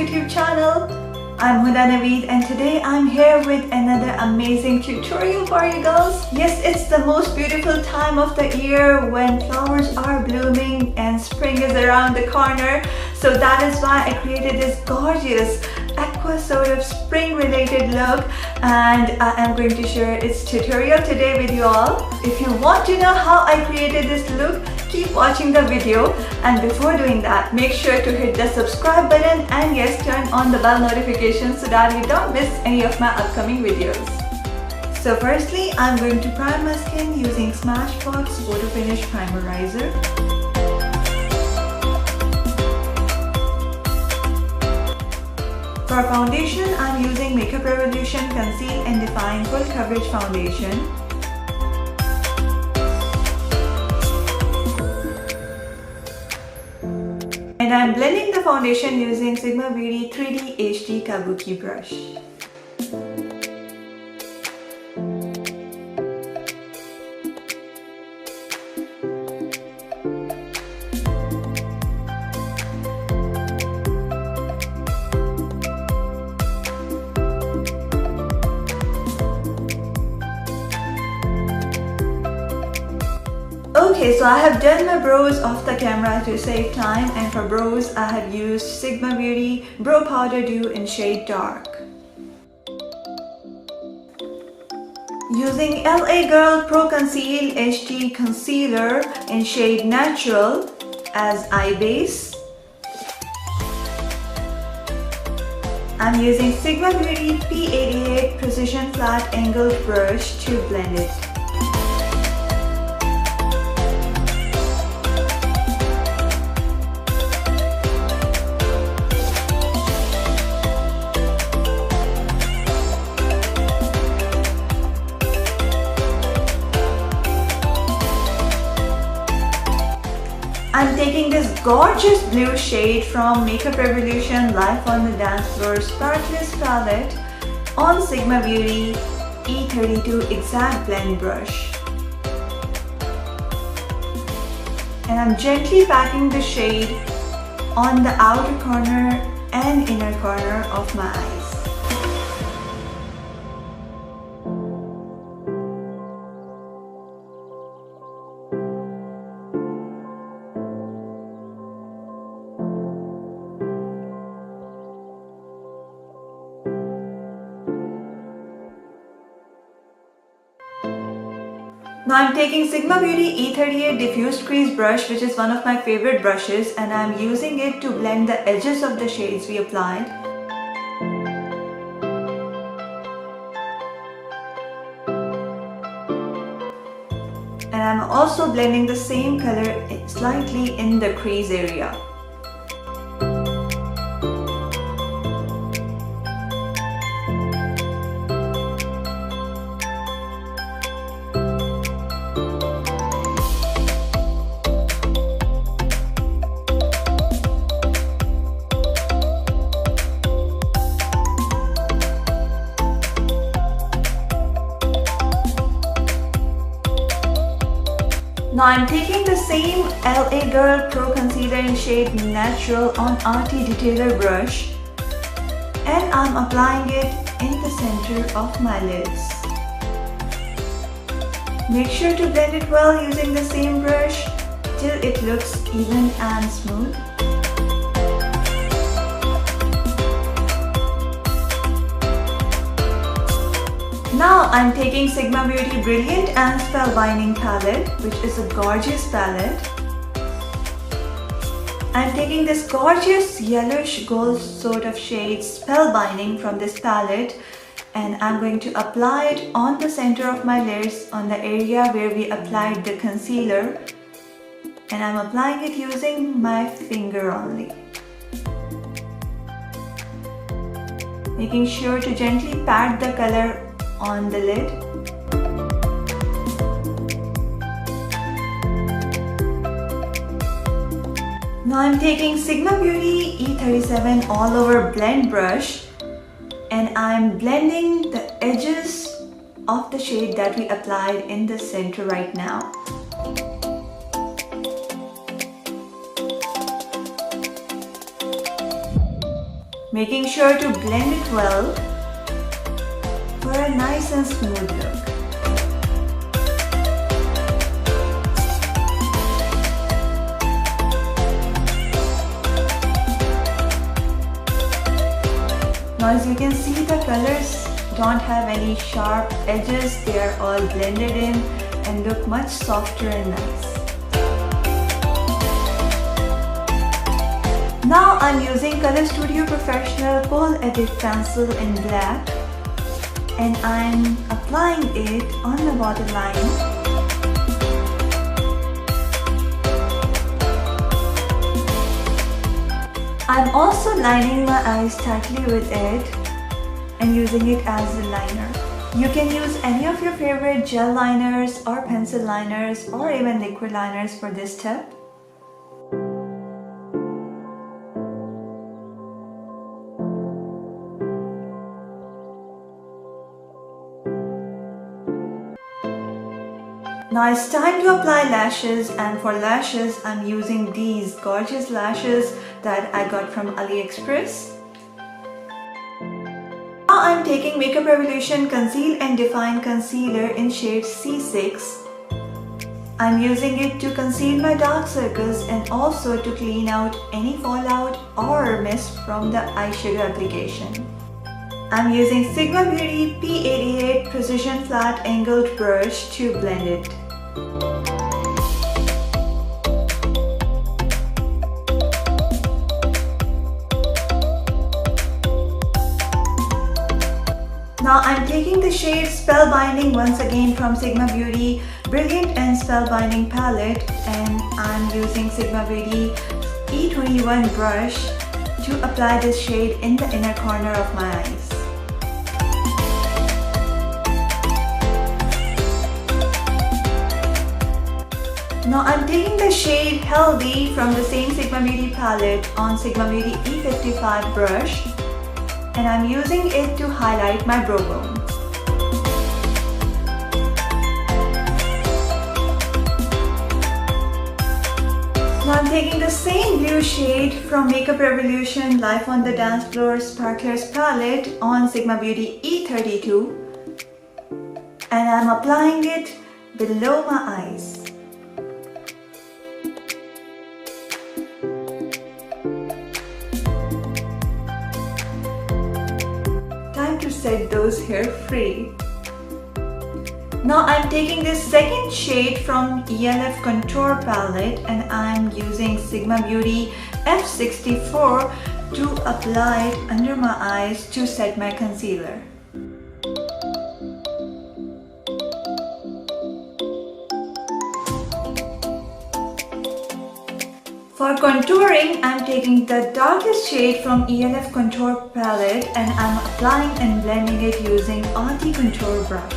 YouTube channel. I'm Jordana and today I'm here with another amazing tutorial for you girls. Yes, it's the most beautiful time of the year when flowers are blooming and spring is around the corner. So that is why I created this gorgeous aqua sort of spring related look, and I am going to share its tutorial today with you all. If you want to know how I created this look, keep watching the video, and before doing that, make sure to hit the subscribe button and yes, turn on the bell notification so that you don't miss any of my upcoming videos. So firstly, I'm going to prime my skin using Smashbox Photo Finish Primerizer. For foundation, I'm using Makeup Revolution Conceal and Define Full Coverage Foundation. And I'm blending the foundation using Sigma Beauty 3D HD Kabuki brush. Okay, so I have done my brows off the camera to save time, and for brows I have used Sigma Beauty Brow Powder Dew in shade Dark. Using LA Girl Pro Conceal HD Concealer in shade Natural as eye base. I'm using Sigma Beauty P88 Precision Flat Angled Brush to blend it. I'm taking this gorgeous blue shade from Makeup Revolution Life on the Dance Floor Sparkless Palette on Sigma Beauty E32 Exact Blend Brush. And I'm gently packing the shade on the outer corner and inner corner of my eyes. Now I'm taking Sigma Beauty E38 Diffused Crease Brush, which is one of my favorite brushes, and I'm using it to blend the edges of the shades we applied. And I'm also blending the same color slightly in the crease area. Now I'm taking the same LA Girl Pro Concealer in shade Natural on RT Detailer brush, and I'm applying it in the center of my lids. Make sure to blend it well using the same brush till it looks even and smooth. Now I'm taking Sigma Beauty Brilliant and Spellbinding palette, which is a gorgeous palette. I'm taking this gorgeous yellowish gold sort of shade Spellbinding from this palette, and I'm going to apply it on the center of my lids, on the area where we applied the concealer, and I'm applying it using my finger only. Making sure to gently pat the color on the lid. Now I'm taking Sigma Beauty E37 All Over Blend Brush, and I'm blending the edges of the shade that we applied in the center right now. making sure to blend it well for a nice and smooth look. Now as you can see, the colors don't have any sharp edges, they are all blended in and look much softer and nice. Now I'm using Color Studio Professional Kohl Edit Pencil in black and I'm applying it on the waterline. I'm also lining my eyes tightly with it and using it as a liner. You can use any of your favorite gel liners or pencil liners or even liquid liners for this step. Now it's time to apply lashes, and for lashes I'm using these gorgeous lashes that I got from AliExpress. Now I'm taking Makeup Revolution Conceal and Define Concealer in shade C6. I'm using it to conceal my dark circles and also to clean out any fallout or mist from the eyeshadow application. I'm using Sigma Beauty P88 Precision Flat Angled Brush to blend it. Now I'm taking the shade Spellbinding once again from Sigma Beauty Brilliant and Spellbinding palette, and I'm using Sigma Beauty E21 brush to apply this shade in the inner corner of my eyes. Now I'm taking the shade Healthy from the same Sigma Beauty palette on Sigma Beauty E55 brush, and I'm using it to highlight my brow bone. Now I'm taking the same blue shade from Makeup Revolution Life on the Dance Floor Sparklers palette on Sigma Beauty E32, and I'm applying it below my eyes. To set those hair free. Now I'm taking this second shade from e.l.f. Contour palette and I'm using Sigma Beauty F64 to apply it under my eyes to set my concealer. For contouring, I'm taking the darkest shade from e.l.f. Contour palette and I'm applying and blending it using Auntie Contour brush.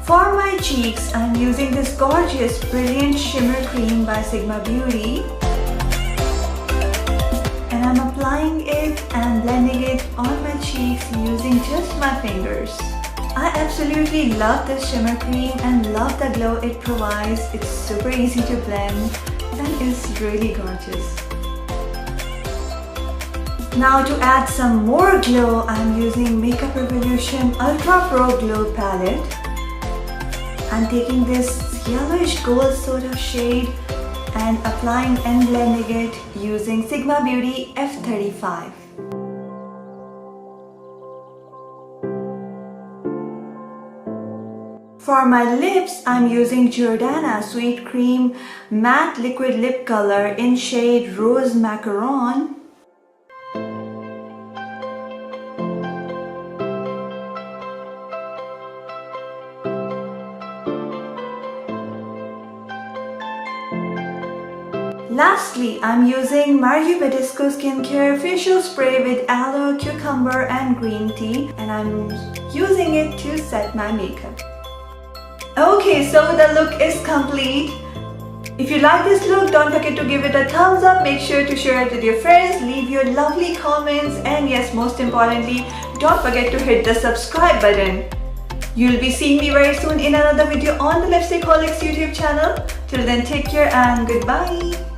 For my cheeks, I'm using this gorgeous Brilliant Shimmer Cream by Sigma Beauty. And I'm applying it and blending it on my cheeks using just my fingers. I absolutely love this shimmer cream and love the glow it provides. It's super easy to blend and is really gorgeous. Now to add some more glow, I'm using Makeup Revolution Ultra Pro Glow palette. I'm taking this yellowish gold soda shade and applying and blending it using Sigma Beauty F35. For my lips, I'm using Jordana Sweet Cream Matte Liquid Lip Color in shade Rose Macaron. Lastly, I'm using Badescu Skincare Facial Spray with Aloe, Cucumber and Green Tea, and I'm using it to set my makeup. Okay, so the look is complete. If you like this look, don't forget to give it a thumbs up, make sure to share it with your friends, leave your lovely comments, and yes, most importantly, don't forget to hit the subscribe button. You'll be seeing me very soon in another video on the Lipstickholic's YouTube channel. Till then, take care and goodbye.